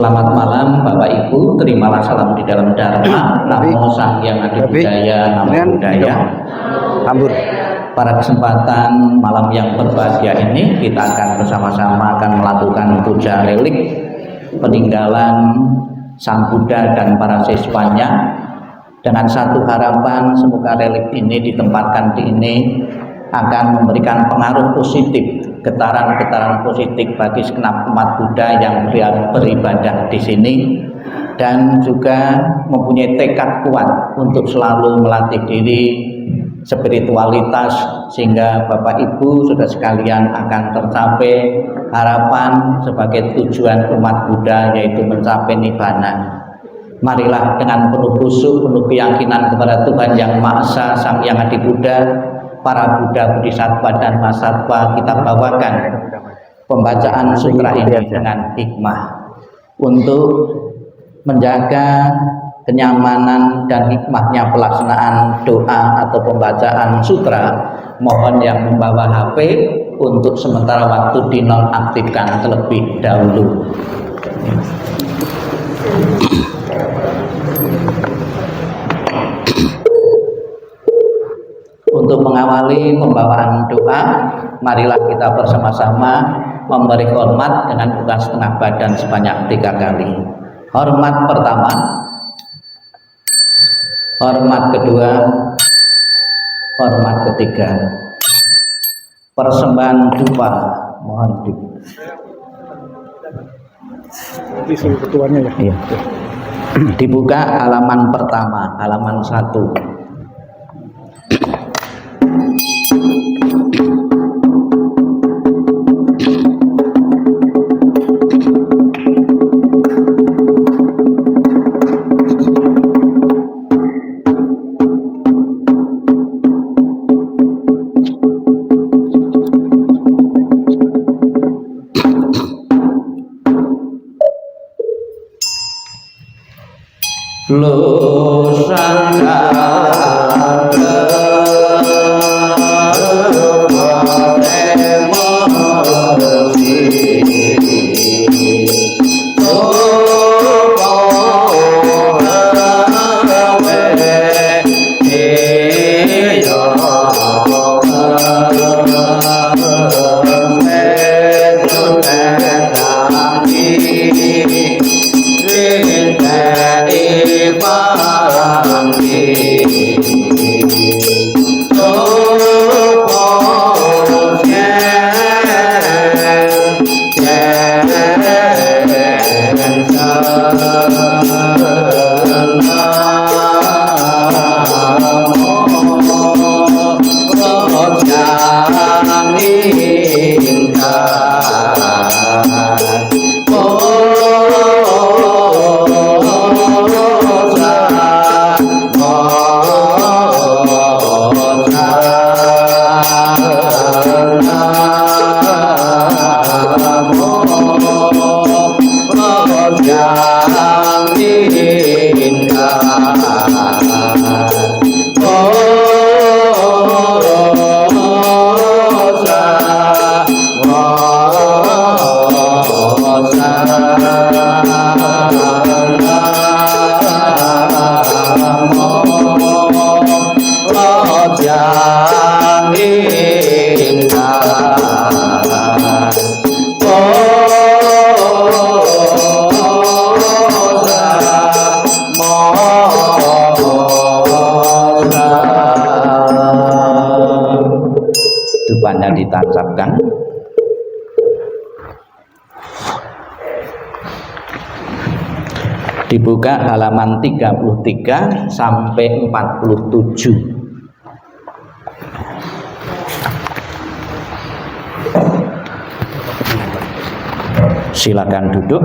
Selamat malam Bapak Ibu, terimalah salam di dalam Dharma. Namo Sang Hyang Adi Budaya, Namo Buddhaya. Pada kesempatan malam yang berbahagia ini, kita akan bersama-sama melakukan puja relik peninggalan Sang Buddha dan para siswanya, dengan satu harapan semoga relik ini ditempatkan di ini akan memberikan pengaruh positif, getaran-getaran positif bagi segenap umat Buddha yang beribadah di sini, dan juga mempunyai tekad kuat untuk selalu melatih diri spiritualitas, sehingga Bapak Ibu saudara sekalian akan tercapai harapan sebagai tujuan umat Buddha, yaitu mencapai nibbana. Marilah dengan penuh khusyuk, penuh keyakinan kepada Tuhan Yang Maha Esa, Sang Hyang Adi Buddha, para Buddha, Bodhisattva dan Mahasatwa, kita bawakan pembacaan sutra ini dengan hikmah untuk menjaga kenyamanan dan hikmahnya pelaksanaan doa atau pembacaan sutra. Mohon yang membawa HP untuk sementara waktu dinonaktifkan terlebih dahulu. Untuk mengawali pembawaan doa, marilah kita bersama-sama memberi hormat dengan buka setengah badan sebanyak 3 kali. Hormat pertama, hormat kedua, hormat ketiga. Persembahan dupa, mohon ketuanya ya. Iya. Dibuka halaman pertama, halaman 1. Dupanya ditancapkan. Dibuka halaman 33 sampai 47. Silakan duduk.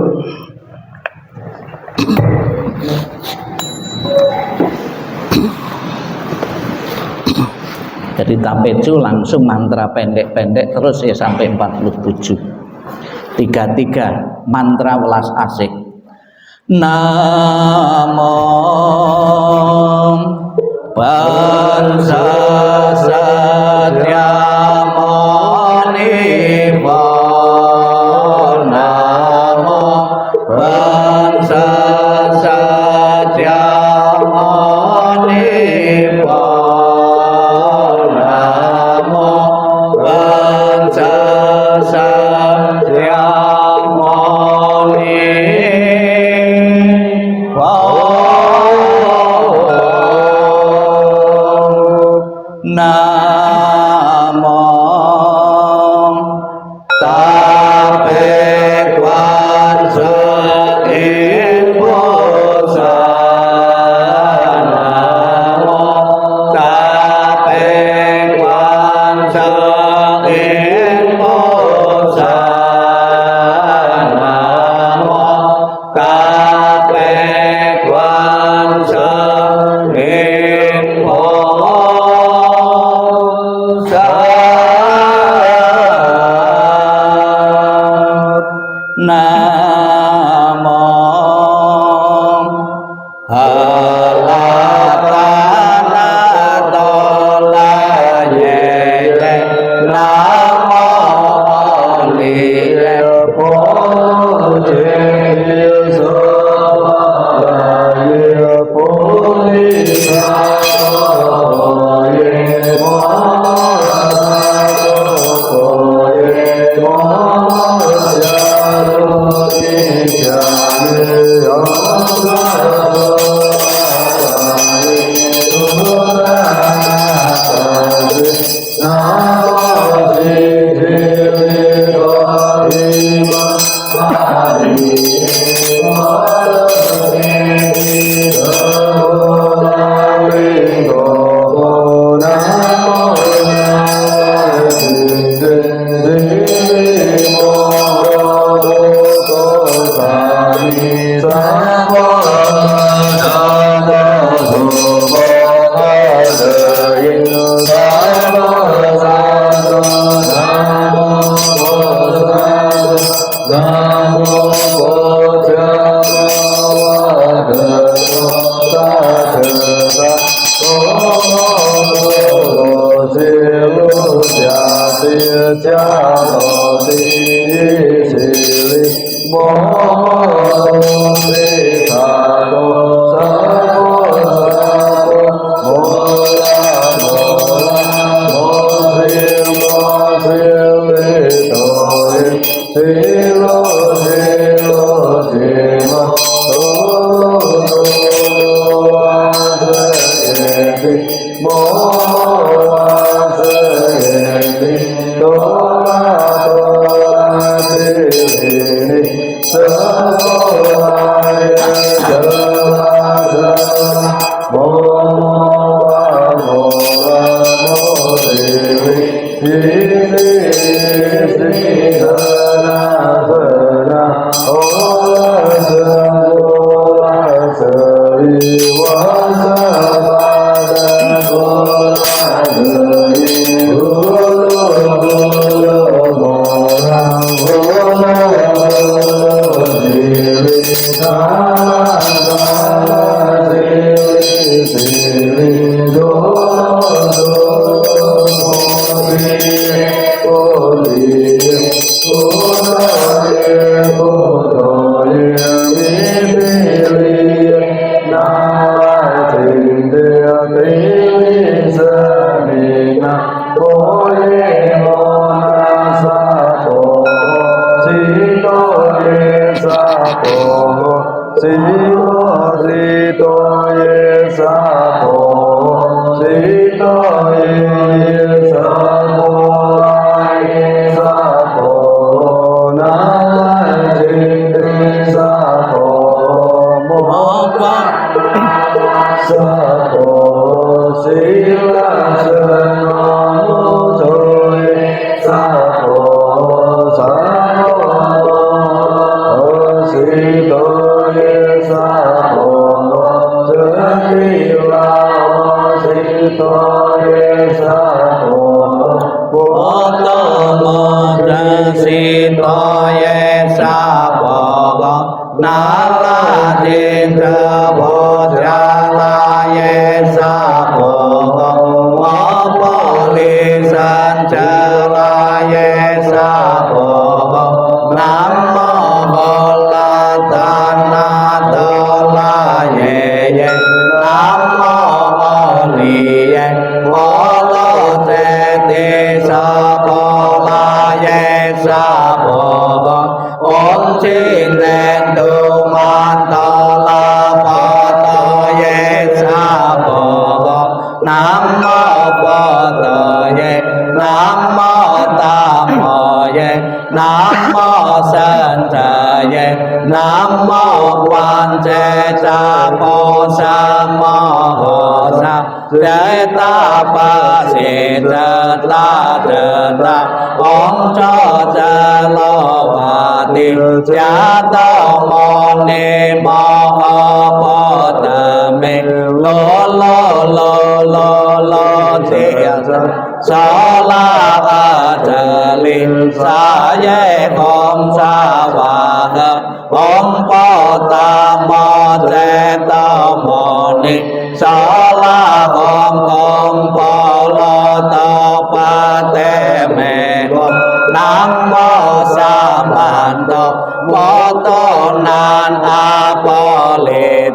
Jadi tapecu langsung mantra pendek-pendek terus ya sampai 47. 33 mantra welas asik. Namo Panca Satya Mani Namo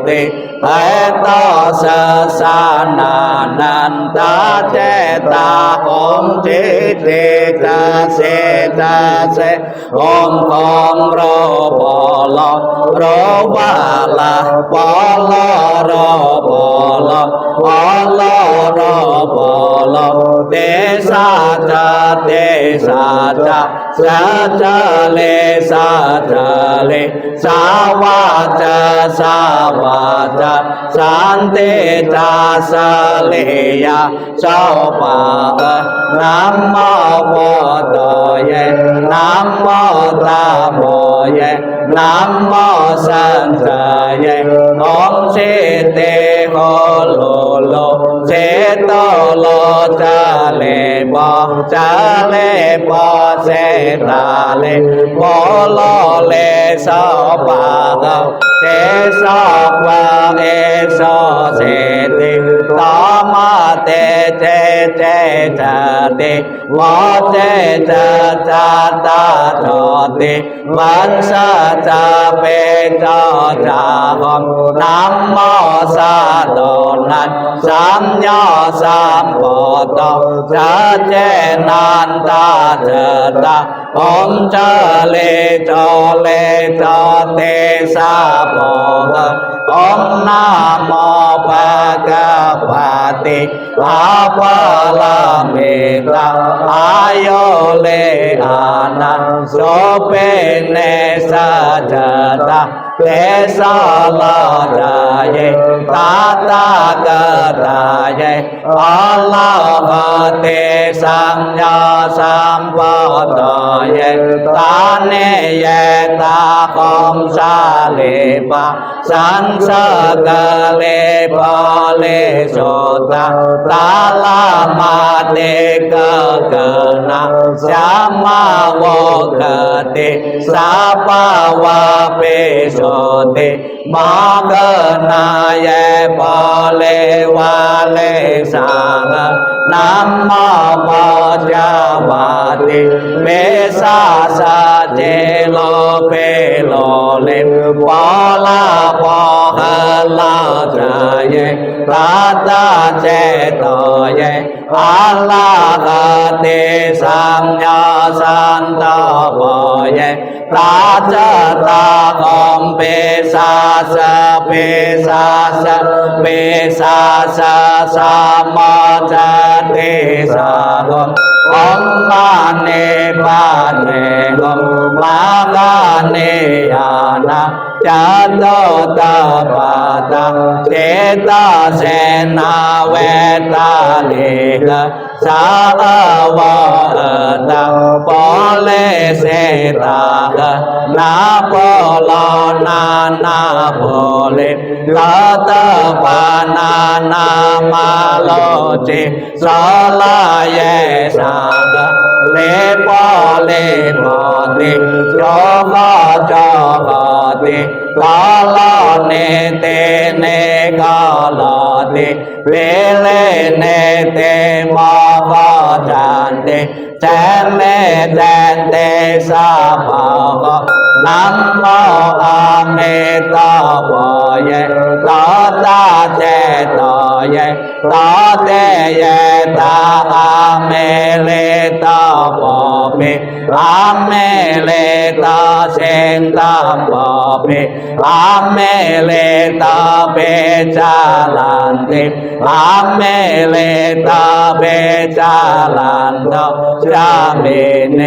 ติเอโตสสานานันตาเจตาองจิติกาเสตาเสองของโรบลโรบาลาปลโรบลปลโรบลเตสาจาเตสาจาสาจาเลสาจาเลสาวาจาสาวาจาสันติจาสเลยาสาวปะนัมโมพุทโธเยนัมโมธัมโมเยนัมโมสังฆเยองเสเตโหโลโลเสโตโลจาเลปอจาเลปอเสตาเลปอโลเลสาปะเตสาวะเอโสเสติตามาเตเจเจจติวะเจจจตาโตติวันสะจาเปจาจาหอมนัมโมสะโตนันสัมญาสัมปะโตจะเจนันตาเจตาองเจเลโจเลโจเตสาโพองนะโมภะคะวะโตอะปะละเมตะอายุเลอานันโสเปเนสัจตาเปสาลาจายตาตากตายอะละหะเตสัมญาสัมปะโตเยตาเนเยตาคอมสาเลปะสันสกเลปะเลโสตาตาลามาเตกะกะนะสามาวกติสาปาวะเปโสติมากนาเยปะเลวะเลสางนัมโมปะจาวะติเมสาสะเจโลเปโลเลปะลาปะหะลาจายตาตาเจโตเยอะละหะเตสัมญาสันตะโพเยตาจตาคอมเปสาสะเปสาสะเปสาสะสามาจเตสาคอมองมาเนปาเนกมมาลาเนยานาจัตโตตาปาตังเจตาเสนาเวตาเลกะสาวะตังปอเลเสตากะนาปอลอนานาโพเลกะตะปานานามาโลจิสลาเยสากะเลปอเลปอติโยกะจอกะติกาลเนเตเนกาลติเวเลเนเตมากาจันติแจเมแจนเตสาภากะนัมโมอะเมตาโพเยตาตาเจโตเยตาเตเยตาอะเมเลตาโพเปอะเมเลตาเสนตาโพเปอะเมเลตาเปจาลันติอะเมเลตาเปจาลันโตจาเมเน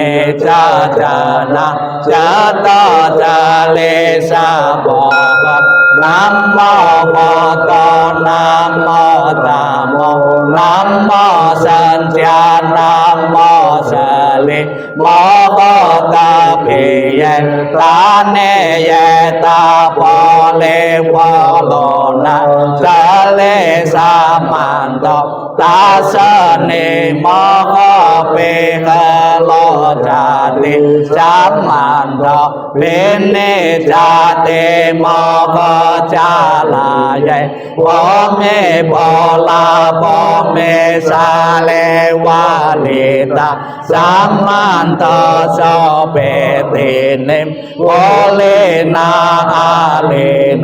จาจานะจาตาจาเลสาโพกะนัมโมพุทโธนัมโมธัมโมนัมโมสังฆานัมโมสะลิโมโหตาเพเยตาเนเยตาโพเลโพโลนะสะเลสามันโตตาสะเนโมโหเปหะโลจาติสัมมันโตเปเนจาเตโมโหจาลาเยโพเมโพลาโพเมสาเลวะเลตาสัมมันโตโสเปเตเนโพเลนาอาเล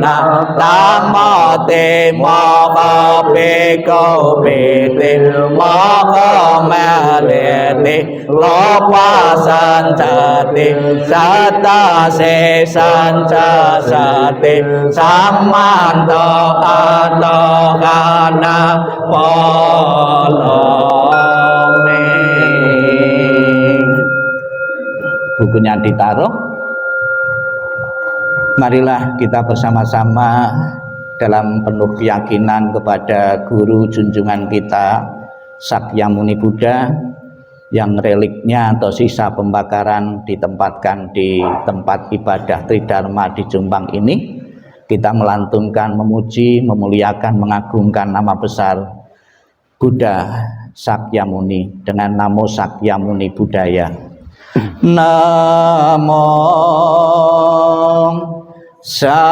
น na namo te moko beko bete moko melete lopa sanjati sata se sanjasati samanto ato kana polome. Bukunya ditaruh. Marilah kita bersama-sama dalam penuh keyakinan kepada guru junjungan kita Sakyamuni Buddha yang reliknya atau sisa pembakaran ditempatkan di tempat ibadah Tridharma di Jombang ini. Kita melantunkan, memuji, memuliakan, mengagungkan nama besar Buddha Sakyamuni dengan namo Sakyamuni Buddhaya. Namo Sakyamuni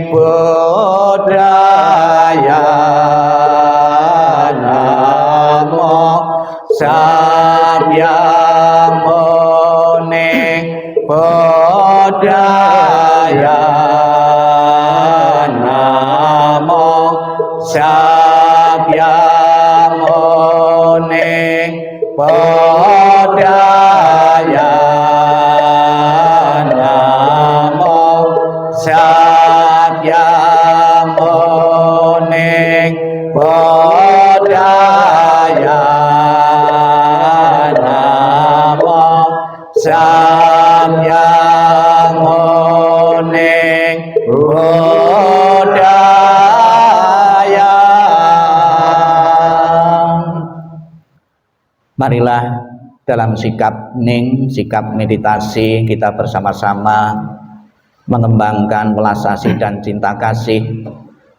Buddhaya. Namo Sakyamuni Buddhaya. Namo Sakyamuni Buddhaya. Sakyamuni Buddhaya. Namo Sakyamuni Buddhaya. Marilah dalam sikap ning, sikap meditasi kita bersama-sama mengembangkan welas asih dan cinta kasih,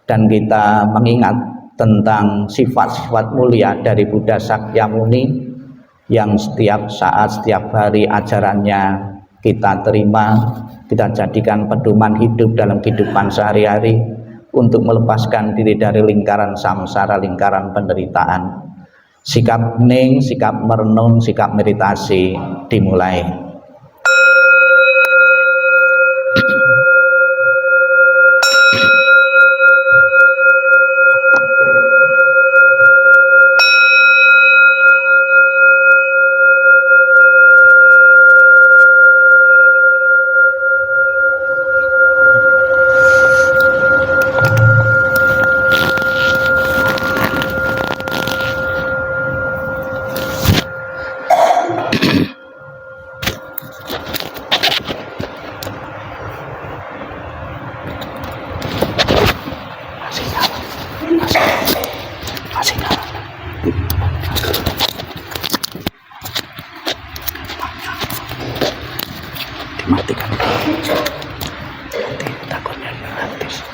dan kita mengingat tentang sifat-sifat mulia dari Buddha Sakyamuni yang setiap saat, setiap hari ajarannya kita terima, kita jadikan pedoman hidup dalam kehidupan sehari-hari untuk melepaskan diri dari lingkaran samsara, lingkaran penderitaan. Sikap ning, sikap merenung, sikap meditasi dimulai. Dimatikan nanti takutnya gratis.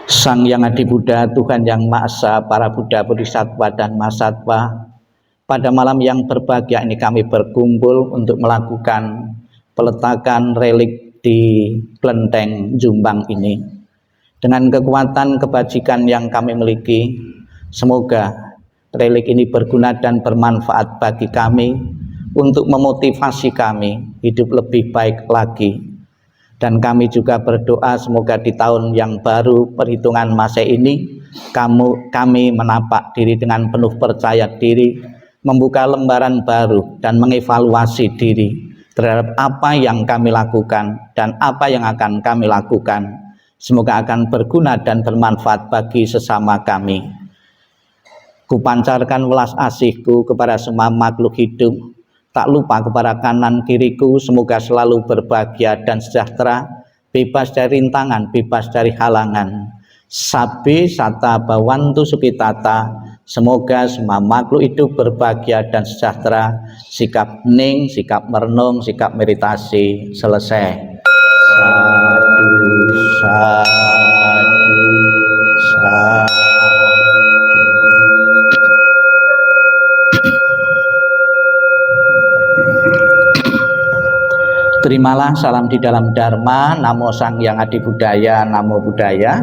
Sang Yang Adi Buddha, Tuhan Yang Maha Esa, para Buddha, Bodhisattva dan Mahasatwa, pada malam yang berbahagia ini kami berkumpul untuk melakukan peletakan relik di kelenteng Jombang ini. Dengan kekuatan kebajikan yang kami miliki, semoga relik ini berguna dan bermanfaat bagi kami untuk memotivasi kami hidup lebih baik lagi. Dan kami juga berdoa semoga di tahun yang baru perhitungan Masehi ini kami menapak diri dengan penuh percaya diri, membuka lembaran baru dan mengevaluasi diri terhadap apa yang kami lakukan dan apa yang akan kami lakukan. Semoga akan berguna dan bermanfaat bagi sesama kami. Kupancarkan welas asihku kepada semua makhluk hidup, tak lupa kepada kanan kiriku, semoga selalu berbahagia dan sejahtera, bebas dari rintangan, bebas dari halangan. Sabbe sata bawantu sukitata, semoga semua makhluk hidup berbahagia dan sejahtera. Sikap ning, sikap merenung, sikap meditasi selesai. Sadu, sadu, sadu. Terimalah salam di dalam Dharma, Namo Sang Yang Adi Buddhaya, Namo Buddhaya.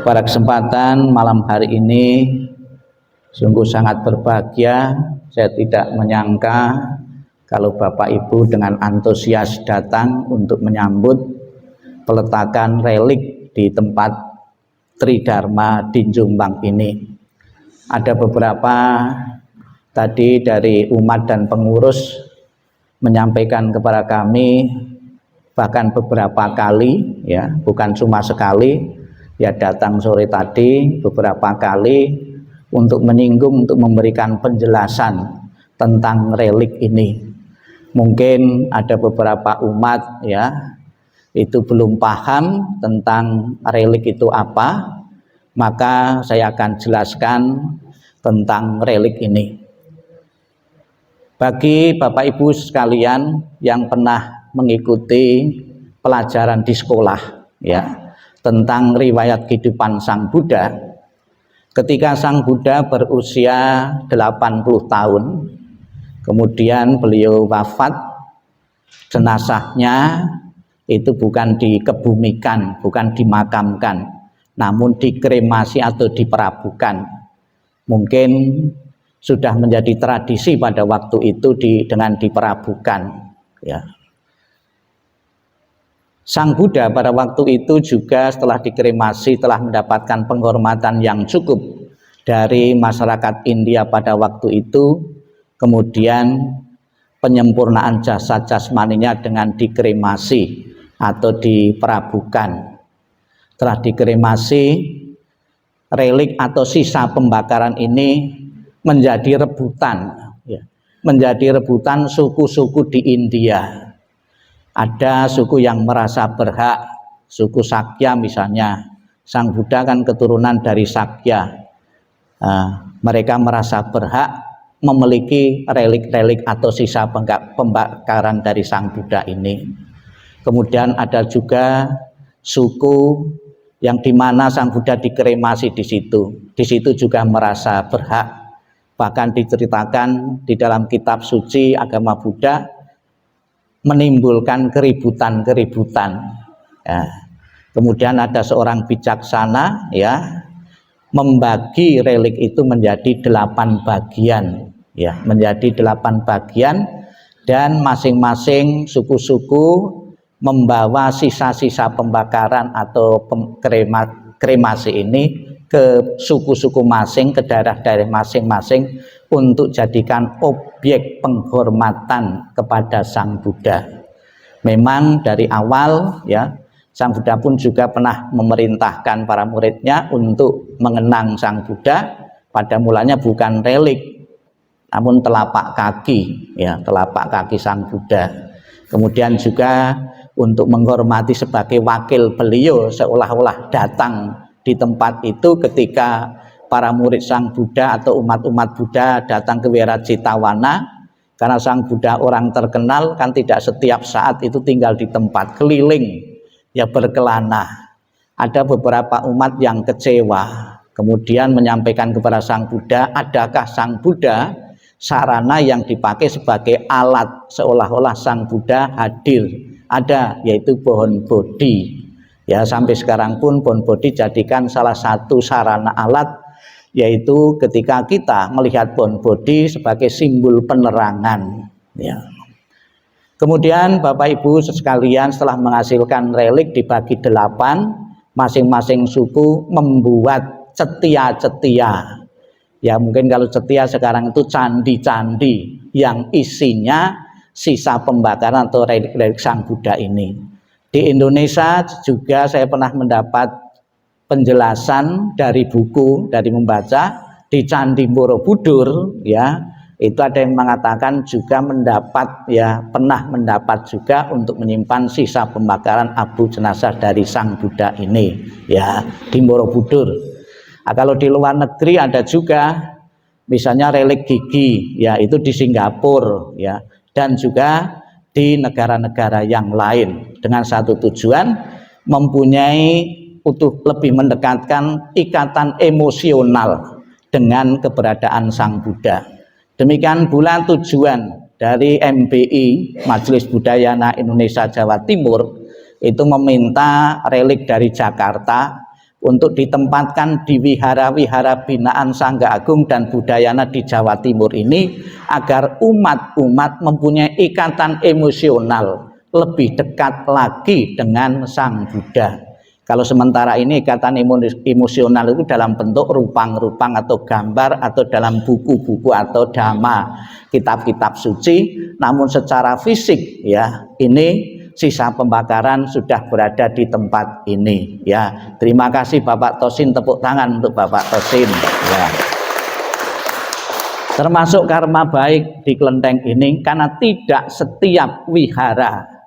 Pada kesempatan malam hari ini sungguh sangat berbahagia. Saya tidak menyangka kalau Bapak Ibu dengan antusias datang untuk menyambut peletakan relik di tempat Tridharma di Jombang ini. Ada beberapa tadi dari umat dan pengurus menyampaikan kepada kami, bahkan beberapa kali, ya, bukan cuma sekali, ya datang sore tadi beberapa kali untuk menyinggung, untuk memberikan penjelasan tentang relik ini. Mungkin ada beberapa umat, ya, itu belum paham tentang relik itu apa, maka saya akan jelaskan tentang relik ini. Bagi Bapak Ibu sekalian yang pernah mengikuti pelajaran di sekolah, ya, tentang riwayat kehidupan Sang Buddha, ketika Sang Buddha berusia 80 tahun, kemudian beliau wafat, jenazahnya itu bukan dikebumikan, bukan dimakamkan, namun dikremasi atau diperabukan. Mungkin sudah menjadi tradisi pada waktu itu dengan diperabukan, ya. Sang Buddha pada waktu itu juga setelah dikremasi telah mendapatkan penghormatan yang cukup dari masyarakat India pada waktu itu. Kemudian penyempurnaan jasad jasmaninya dengan dikremasi atau diperabukan. Setelah dikremasi, relik atau sisa pembakaran ini menjadi rebutan, ya, menjadi rebutan suku-suku di India. Ada suku yang merasa berhak, suku Sakya misalnya. Sang Buddha kan keturunan dari Sakya. Mereka merasa berhak memiliki relik-relik atau sisa pembakaran dari Sang Buddha ini. Kemudian ada juga suku yang dimana Sang Buddha dikremasi di situ. Di situ juga merasa berhak. Bahkan diceritakan di dalam kitab suci agama Buddha menimbulkan keributan-keributan, ya. Kemudian ada seorang bijaksana, ya, membagi relik itu menjadi 8 bagian, ya, menjadi 8 bagian, dan masing-masing suku-suku membawa sisa-sisa pembakaran atau kremasi ini ke suku-suku masing, ke daerah-daerah masing-masing untuk jadikan objek penghormatan kepada Sang Buddha. Memang dari awal, ya, Sang Buddha pun juga pernah memerintahkan para muridnya untuk mengenang Sang Buddha. Pada mulanya bukan relik, namun telapak kaki, ya, telapak kaki Sang Buddha. Kemudian juga untuk menghormati sebagai wakil beliau, seolah-olah datang di tempat itu ketika para murid Sang Buddha atau umat-umat Buddha datang ke Wiracitawana. Karena Sang Buddha orang terkenal, kan tidak setiap saat itu tinggal di tempat, keliling, ya, berkelana. Ada beberapa umat yang kecewa, kemudian menyampaikan kepada Sang Buddha, adakah Sang Buddha sarana yang dipakai sebagai alat, seolah-olah Sang Buddha hadir? Ada, yaitu pohon bodhi. Ya, sampai sekarang pun pohon bodhi jadikan salah satu sarana alat, yaitu ketika kita melihat pohon bodhi sebagai simbol penerangan, ya. Kemudian Bapak Ibu sekalian, setelah menghasilkan relik dibagi 8, masing-masing suku membuat cetia-cetia. Ya, mungkin kalau cetia sekarang itu candi-candi yang isinya sisa pembakaran atau relik-relik Sang Buddha ini. Di Indonesia juga saya pernah mendapat penjelasan dari buku, dari membaca di Candi Borobudur, ya, itu ada yang mengatakan juga mendapat, ya, pernah mendapat juga untuk menyimpan sisa pembakaran abu jenazah dari Sang Buddha ini, ya, di Borobudur. Nah, kalau di luar negeri ada juga, misalnya relik gigi, ya, itu di Singapura, ya, dan juga di negara-negara yang lain dengan satu tujuan, mempunyai lebih mendekatkan ikatan emosional dengan keberadaan Sang Buddha. Demikian pula tujuan dari MBI, Majelis Budayana Indonesia Jawa Timur, itu meminta relik dari Jakarta untuk ditempatkan di wihara-wihara binaan Sangga Agung dan Budayana di Jawa Timur ini, agar umat-umat mempunyai ikatan emosional lebih dekat lagi dengan Sang Buddha. Kalau sementara ini ikatan emosional itu dalam bentuk rupang-rupang atau gambar atau dalam buku-buku atau dhamma, kitab-kitab suci, namun secara fisik ya ini sisa pembakaran sudah berada di tempat ini ya. Terima kasih Bapak Tosin, tepuk tangan untuk Bapak Tosin ya. Termasuk karma baik di kelenteng ini karena tidak setiap wihara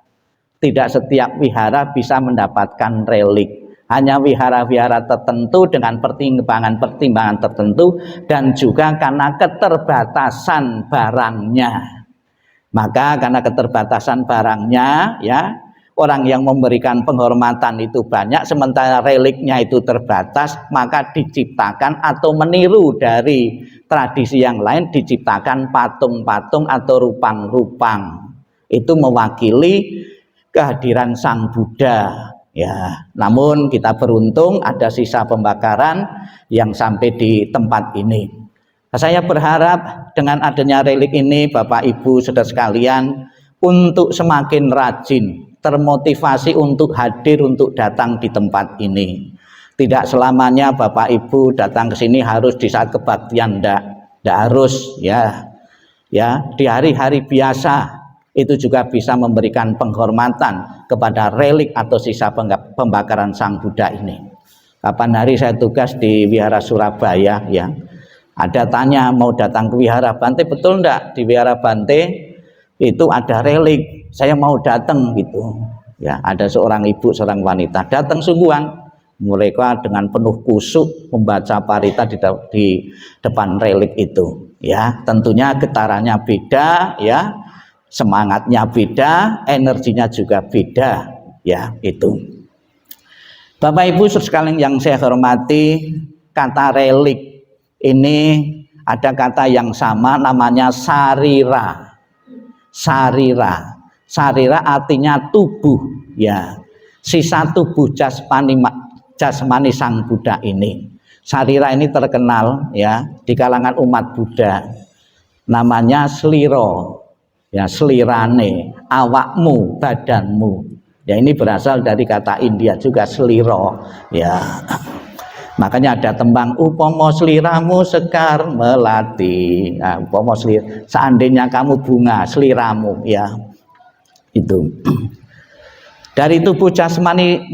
bisa mendapatkan relik. Hanya wihara-wihara tertentu dengan pertimbangan-pertimbangan tertentu, dan juga karena keterbatasan barangnya. Maka karena keterbatasan barangnya ya, orang yang memberikan penghormatan itu banyak, sementara reliknya itu terbatas, maka diciptakan atau meniru dari tradisi yang lain, diciptakan patung-patung atau rupang-rupang. Itu mewakili kehadiran Sang Buddha ya. Namun kita beruntung ada sisa pembakaran yang sampai di tempat ini. Saya berharap dengan adanya relik ini Bapak Ibu saudara sekalian untuk semakin rajin, termotivasi untuk hadir, untuk datang di tempat ini. Tidak selamanya Bapak Ibu datang ke sini harus di saat kebaktian, tidak harus ya. Ya, di hari-hari biasa itu juga bisa memberikan penghormatan kepada relik atau sisa pembakaran Sang Buddha ini. Kapan hari saya tugas di Wihara Surabaya ya, ada tanya mau datang ke Wihara Bante, betul enggak di Wihara Bante itu ada relik, saya mau datang gitu ya. Ada seorang ibu, seorang wanita datang sungguhan, mereka dengan penuh kusuk membaca parita di depan relik itu ya. Tentunya getarannya beda ya, semangatnya beda, energinya juga beda ya. Itu Bapak Ibu sekalian yang saya hormati, kata relik ini ada kata yang sama namanya sarira. Sarira artinya tubuh ya, sisa tubuh jasmani Sang Buddha ini. Sarira ini terkenal ya di kalangan umat Buddha, namanya sliro ya, slirane, awakmu, badanmu ya. Ini berasal dari kata India juga, sliro ya. Makanya ada tembang upomo sliramu sekar melati. Nah, upomo seandainya kamu bunga sliramu ya. Itu dari tubuh jasmani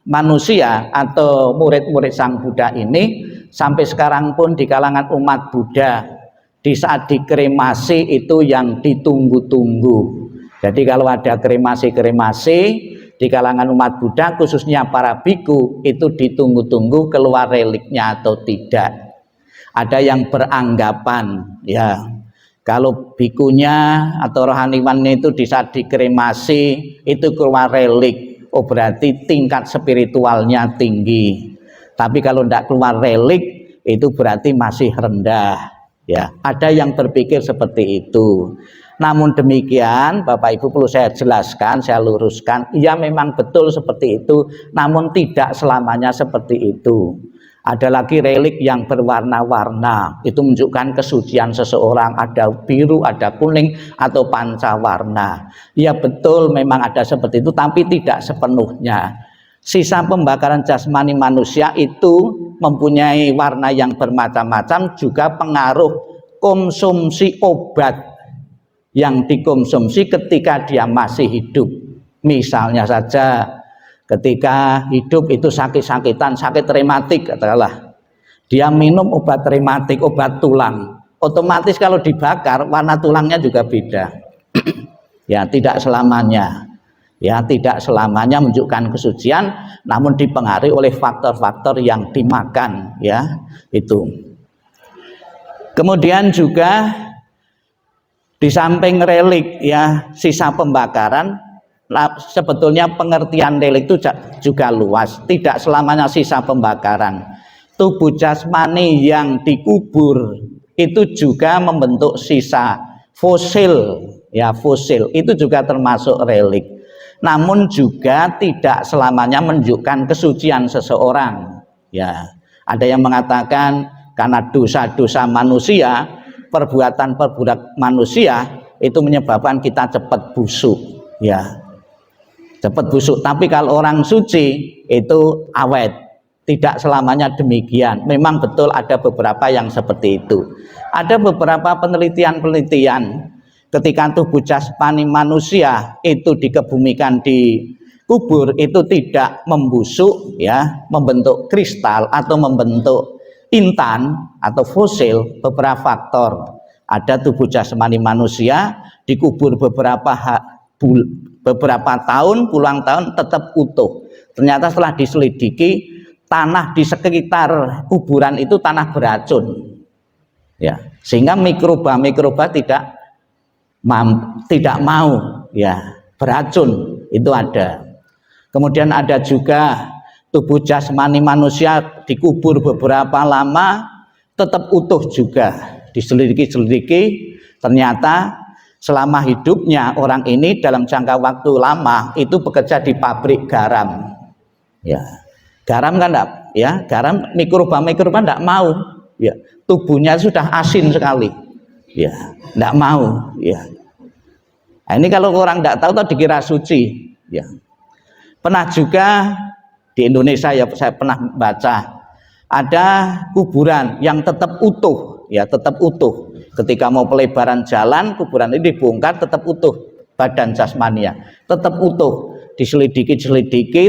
manusia atau murid-murid Sang Buddha ini sampai sekarang pun di kalangan umat Buddha, di saat dikremasi itu yang ditunggu-tunggu. Jadi kalau ada kremasi di kalangan umat Buddha khususnya para biku itu ditunggu-tunggu keluar reliknya atau tidak. Ada yang beranggapan ya, kalau bikunya atau rohaniwannya itu di saat dikremasi itu keluar relik, oh berarti tingkat spiritualnya tinggi. Tapi kalau tidak keluar relik itu berarti masih rendah. Ya, ada yang berpikir seperti itu. Namun demikian Bapak Ibu perlu saya jelaskan, saya luruskan, ya memang betul seperti itu, namun tidak selamanya seperti itu. Ada lagi relik yang berwarna-warna, itu menunjukkan kesucian seseorang, ada biru, ada kuning atau pancawarna. Ya betul memang ada seperti itu, tapi tidak sepenuhnya. Sisa pembakaran jasmani manusia itu mempunyai warna yang bermacam-macam, juga pengaruh konsumsi obat yang dikonsumsi ketika dia masih hidup. Misalnya saja ketika hidup itu sakit-sakitan, sakit rematik katakanlah, dia minum obat rematik, obat tulang, otomatis kalau dibakar warna tulangnya juga beda. Ya tidak selamanya. Ya tidak selamanya menunjukkan kesucian, namun dipengaruhi oleh faktor-faktor yang dimakan ya itu. Kemudian juga di samping relik ya sisa pembakaran, sebetulnya pengertian relik itu juga luas. Tidak selamanya sisa pembakaran. Tubuh jasmani yang dikubur itu juga membentuk sisa fosil ya, fosil itu juga termasuk relik. Namun juga tidak selamanya menunjukkan kesucian seseorang Ya, ada yang mengatakan karena dosa-dosa manusia, perbuatan-perbuatan manusia itu menyebabkan kita cepat busuk, ya. Cepat busuk. Tapi kalau orang suci itu awet. Tidak selamanya demikian. Memang betul ada beberapa yang seperti itu. Ada beberapa penelitian-penelitian ketika tubuh jasmani manusia itu dikebumikan di kubur itu tidak membusuk, ya, membentuk kristal atau membentuk intan atau fosil. Beberapa faktor. Ada tubuh jasmani manusia dikubur beberapa tahun, puluhan tahun tetap utuh. Ternyata setelah diselidiki, tanah di sekitar kuburan itu tanah beracun, ya, sehingga mikroba tidak mau, ya, beracun itu ada. Kemudian ada juga tubuh jasmani manusia dikubur beberapa lama tetap utuh juga. Diselidiki ternyata selama hidupnya orang ini dalam jangka waktu lama itu bekerja di pabrik garam, ya. Garam kan enggak, ya, garam mikroba enggak mau, ya. Tubuhnya sudah asin sekali, ya, enggak mau, ya. Nah, ini kalau orang enggak tahu dikira suci, ya. Pernah juga di Indonesia, ya, saya pernah baca ada kuburan yang tetap utuh, ya, tetap utuh. Ketika mau pelebaran jalan, kuburan ini dibongkar tetap utuh badan jasmania, tetap utuh. Diselidiki,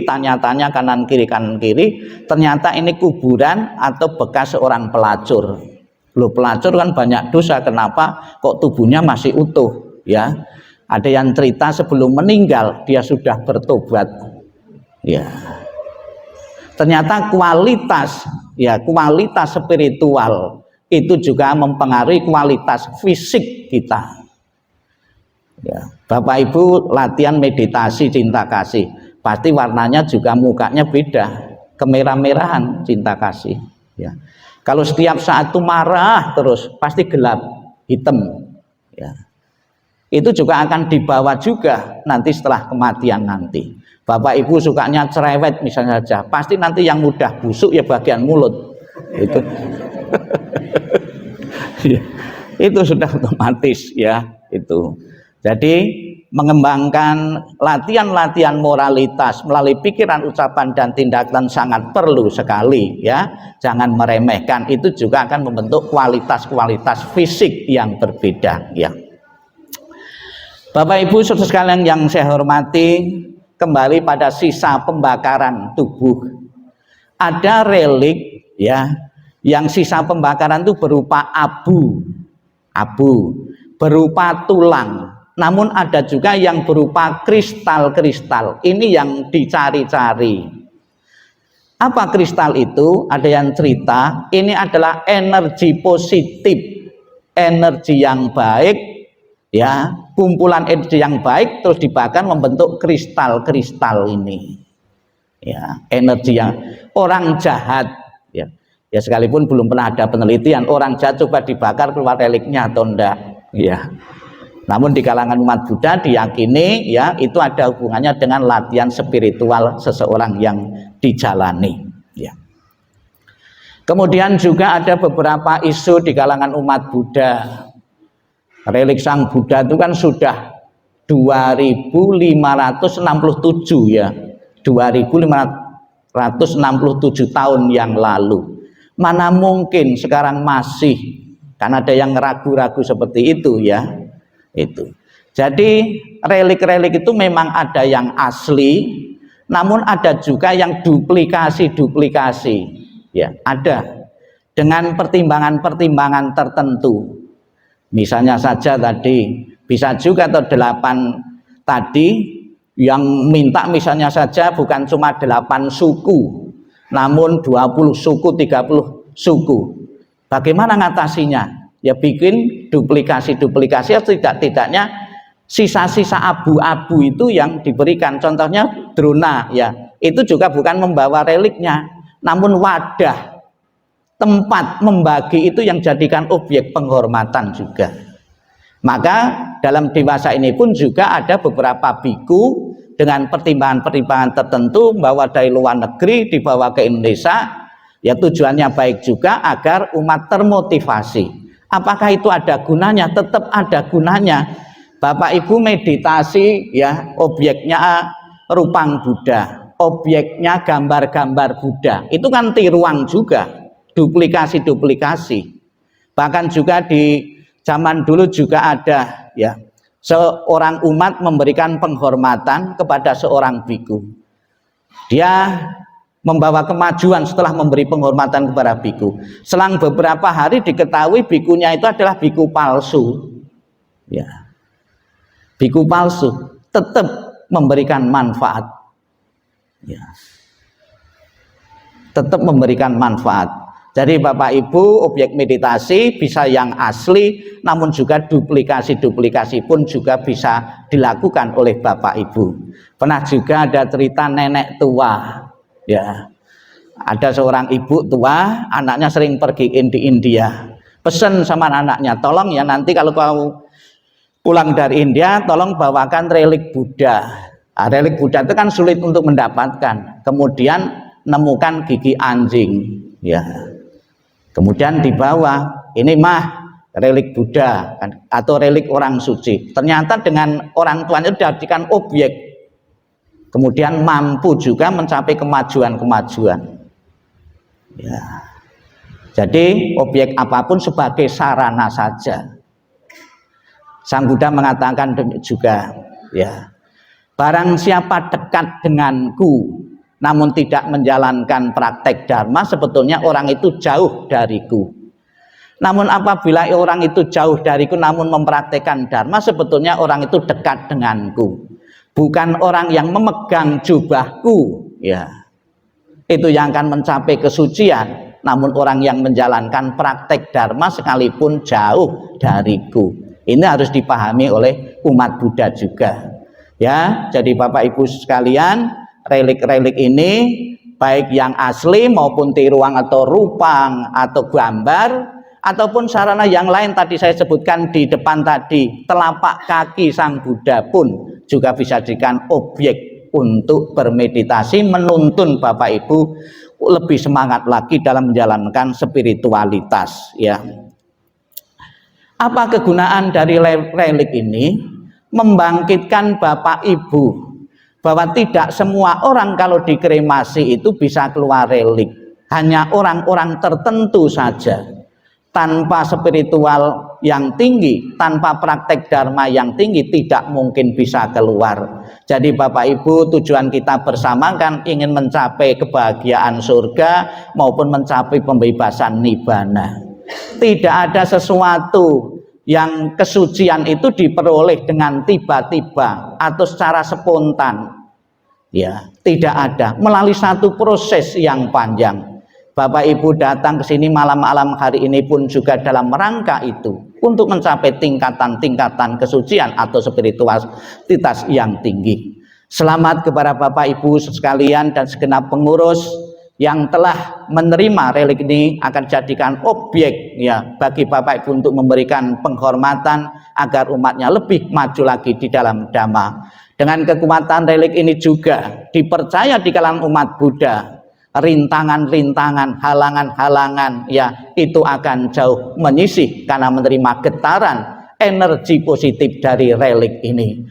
tanya-tanya kanan kiri, ternyata ini kuburan atau bekas seorang pelacur. Loh, pelacur kan banyak dosa, kenapa kok tubuhnya masih utuh, ya? Ada yang cerita sebelum meninggal dia sudah bertobat, ya. Ternyata kualitas spiritual itu juga mempengaruhi kualitas fisik kita. Ya, Bapak Ibu latihan meditasi cinta kasih, pasti warnanya juga mukanya beda, kemerah-merahan cinta kasih, ya. Kalau setiap saat itu marah terus pasti gelap, hitam, ya. Itu juga akan dibawa juga nanti setelah kematian nanti. Bapak Ibu sukanya cerewet misalnya saja, pasti nanti yang mudah busuk ya bagian mulut itu. Itu sudah otomatis, ya, itu. Jadi mengembangkan latihan-latihan moralitas melalui pikiran, ucapan dan tindakan sangat perlu sekali, ya. Jangan meremehkan, itu juga akan membentuk kualitas-kualitas fisik yang berbeda, ya. Bapak Ibu saudara sekalian yang saya hormati, kembali pada sisa pembakaran tubuh. Ada relik, ya, yang sisa pembakaran itu berupa abu, berupa tulang. Namun ada juga yang berupa kristal-kristal. Ini yang dicari-cari. Apa kristal itu? Ada yang cerita ini adalah energi positif, energi yang baik, ya, kumpulan energi yang baik terus dibakar membentuk kristal-kristal ini. Ya, energi yang orang jahat, ya. Ya, sekalipun belum pernah ada penelitian orang jahat coba dibakar keluar reliknya atau enggak, ya. Namun di kalangan umat Buddha diyakini, ya, itu ada hubungannya dengan latihan spiritual seseorang yang dijalani, ya. Kemudian juga ada beberapa isu di kalangan umat Buddha. Relik Sang Buddha itu kan sudah 2567, ya. 2567 tahun yang lalu. Mana mungkin sekarang masih, kan ada yang ragu-ragu seperti itu, ya. Itu. Jadi relik-relik itu memang ada yang asli, namun ada juga yang duplikasi, ya, ada dengan pertimbangan-pertimbangan tertentu. Misalnya saja tadi bisa juga atau 8 tadi yang minta misalnya saja bukan cuma 8 suku, namun 20 suku, 30 suku. Bagaimana ngatasinya? Ya bikin duplikasi atau tidak-tidaknya sisa-sisa abu-abu itu yang diberikan. Contohnya Drona, ya, itu juga bukan membawa reliknya, namun wadah tempat membagi itu yang jadikan objek penghormatan juga. Maka dalam dewasa ini pun juga ada beberapa biku dengan pertimbangan-pertimbangan tertentu bahwa dari luar negeri dibawa ke Indonesia Ya tujuannya baik juga agar umat termotivasi. Apakah itu ada gunanya? Tetap ada gunanya. Bapak Ibu meditasi ya, objeknya rupang Buddha, objeknya gambar-gambar Buddha. Itu kan tiruan juga, duplikasi-duplikasi. Bahkan juga di zaman dulu juga ada ya, seorang umat memberikan penghormatan kepada seorang biku. Dia membawa kemajuan setelah memberi penghormatan kepada biku. Selang beberapa hari diketahui bikunya itu adalah biku palsu. Ya. Biku palsu tetap memberikan manfaat. Ya. Tetap memberikan manfaat. Jadi Bapak Ibu, objek meditasi bisa yang asli, namun juga duplikasi-duplikasi pun juga bisa dilakukan oleh Bapak Ibu. Pernah juga ada cerita nenek tua. Ya, ada seorang ibu tua, anaknya sering pergi di India. Pesan sama anaknya, tolong ya nanti kalau kau pulang dari India, tolong bawakan relik Buddha. Nah, relik Buddha itu kan sulit untuk mendapatkan. Kemudian nemukan gigi anjing, ya. Kemudian dibawa, ini mah relik Buddha atau relik orang suci. Ternyata dengan orang tuanya dijadikan objek. Kemudian mampu juga mencapai kemajuan-kemajuan. Ya. Jadi objek apapun sebagai sarana saja. Sang Buddha mengatakan juga, ya, barang siapa dekat denganku, namun tidak menjalankan praktek dharma, sebetulnya orang itu jauh dariku. Namun apabila orang itu jauh dariku, namun mempraktekkan dharma, sebetulnya orang itu dekat denganku. Bukan orang yang memegang jubahku, ya, itu yang akan mencapai kesucian. Namun orang yang menjalankan praktek dharma sekalipun jauh dariku. Ini harus dipahami oleh umat Buddha juga. Ya, jadi Bapak Ibu sekalian, relik-relik ini baik yang asli maupun tiruan atau rupang atau gambar ataupun sarana yang lain tadi saya sebutkan di depan tadi, telapak kaki Sang Buddha pun juga bisa dijadikan objek untuk bermeditasi, menuntun Bapak Ibu lebih semangat lagi dalam menjalankan spiritualitas, ya. Apa kegunaan dari relik ini? Membangkitkan Bapak Ibu bahwa tidak semua orang kalau dikremasi itu bisa keluar relik, hanya orang-orang tertentu saja. Tanpa spiritual yang tinggi, tanpa praktek dharma yang tinggi, tidak mungkin bisa keluar. Jadi Bapak Ibu, tujuan kita bersama kan ingin mencapai kebahagiaan surga maupun mencapai pembebasan nibbana. Tidak ada sesuatu yang kesucian itu diperoleh dengan tiba-tiba atau secara spontan. Ya, tidak ada, melalui satu proses yang panjang. Bapak Ibu datang ke sini malam-malam hari ini pun juga dalam rangka itu, untuk mencapai tingkatan-tingkatan kesucian atau spiritualitas yang tinggi. Selamat kepada Bapak Ibu sekalian dan segenap pengurus yang telah menerima relik ini, akan jadikan objek ya bagi Bapak Ibu untuk memberikan penghormatan agar umatnya lebih maju lagi di dalam dhamma. Dengan kekuatan relik ini juga dipercaya di kalangan umat Buddha, rintangan-rintangan, halangan-halangan ya itu akan jauh menyisih karena menerima getaran energi positif dari relik ini.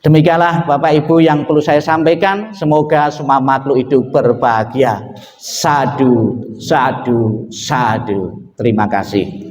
Demikianlah Bapak Ibu yang perlu saya sampaikan. Semoga semua makhluk hidup berbahagia. Sadhu, sadhu, sadhu. Terima kasih.